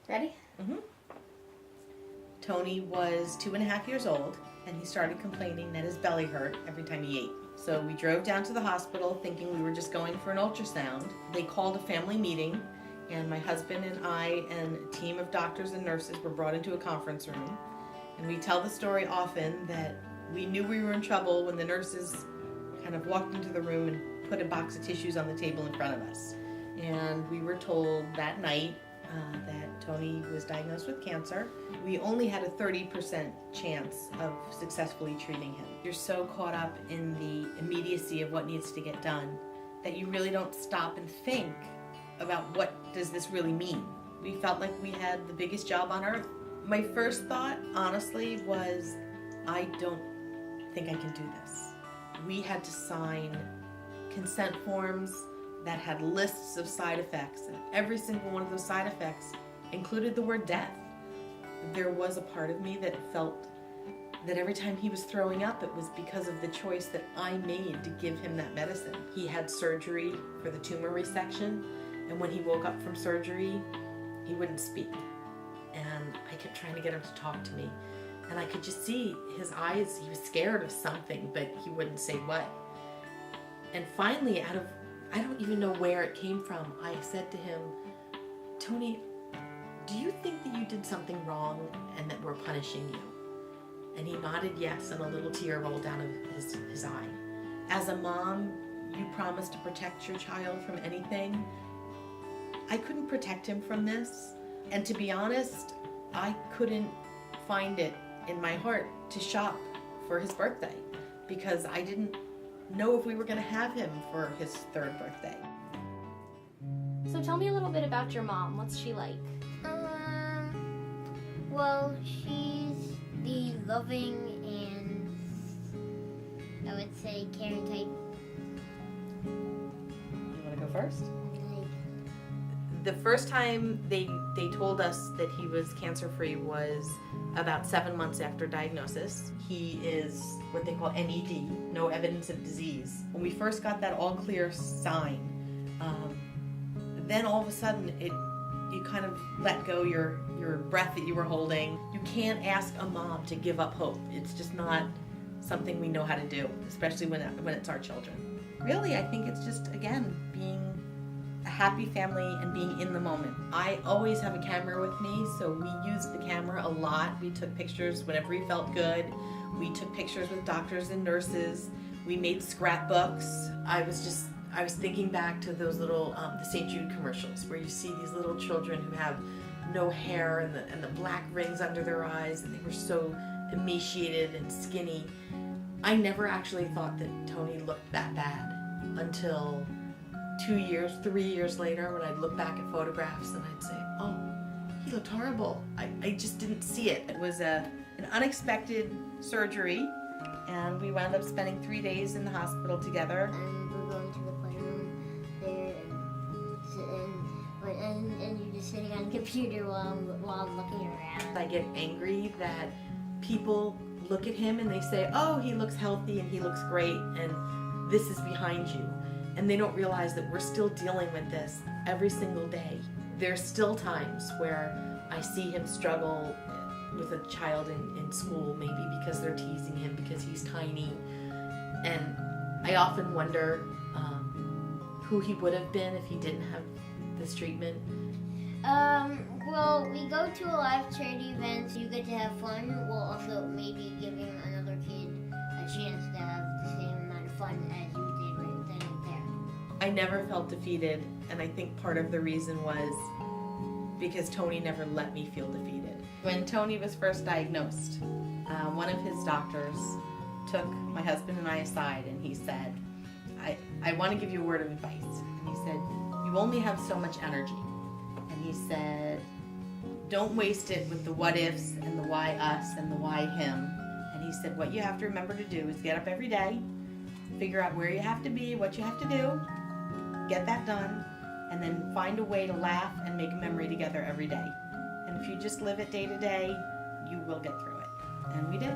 Ready? Mm-hmm. Tony was 2.5 years old, and he started complaining that his belly hurt every time he ate. So we drove down to the hospital thinking we were just going for an ultrasound. They called a family meeting, and my husband and I and a team of doctors and nurses were brought into a conference room. And we tell the story often that we knew we were in trouble when the nurses kind of walked into the room and put a box of tissues on the table in front of us. And we were told that night that Tony was diagnosed with cancer. We only had a 30% chance of successfully treating him. You're so caught up in the immediacy of what needs to get done that you really don't stop and think about what does this really mean. We felt like we had the biggest job on earth. My first thought, honestly, was I don't think I can do this. We had to sign consent forms that had lists of side effects, and every single one of those side effects included the word death. There was a part of me that felt that every time he was throwing up, it was because of the choice that I made to give him that medicine. He had surgery for the tumor resection, and when he woke up from surgery, he wouldn't speak. And I kept trying to get him to talk to me. And I could just see his eyes, he was scared of something, but he wouldn't say what. And finally, out of, I don't even know where it came from, I said to him, Tony, do you think that you did something wrong and that we're punishing you? And he nodded yes, and a little tear rolled down his eye. As a mom, you promise to protect your child from anything. I couldn't protect him from this. And to be honest, I couldn't find it in my heart to shop for his birthday because I didn't know if we were going to have him for his 3rd birthday. So tell me a little bit about your mom. What's she like? Well, she's the loving and I would say caring type. You want to go first? Like, The first time they told us that he was cancer-free was about 7 months after diagnosis. He is what they call NED, no evidence of disease. When we first got that all clear sign, then all of a sudden you kind of let go your breath that you were holding. You can't ask a mom to give up hope. It's just not something we know how to do, especially when it's our children. Really, I think it's just, again, being a happy family and being in the moment. I always have a camera with me, so we used the camera a lot. We took pictures whenever we felt good. We took pictures with doctors and nurses. We made scrapbooks. I was thinking back to those little the St. Jude commercials where you see these little children who have no hair and the black rings under their eyes, and they were so emaciated and skinny. I never actually thought that Tony looked that bad until 2 years, 3 years later, when I'd look back at photographs and I'd say, oh, he looked horrible. I just didn't see it. It was an unexpected surgery, and we wound up spending 3 days in the hospital together. and we're going to the playroom there and you're just sitting on the computer while I'm looking around. I get angry that people look at him and they say, oh, he looks healthy and he looks great and this is behind you. And they don't realize that we're still dealing with this every single day. There's still times where I see him struggle with a child in school, maybe because they're teasing him because he's tiny. And I often wonder who he would have been if he didn't have this treatment. Well, we go to a lot of charity events. You get to have fun while also maybe giving another kid a chance to have the same amount of fun as you did right then and there. I never felt defeated, and I think part of the reason was because Tony never let me feel defeated. When Tony was first diagnosed, one of his doctors took my husband and I aside and he said, I want to give you a word of advice. And he said, you only have so much energy. And he said, don't waste it with the what ifs and the why us and the why him. And he said, what you have to remember to do is get up every day, figure out where you have to be, what you have to do, get that done, and then find a way to laugh and make a memory together every day. And if you just live it day to day, you will get through it. And we did.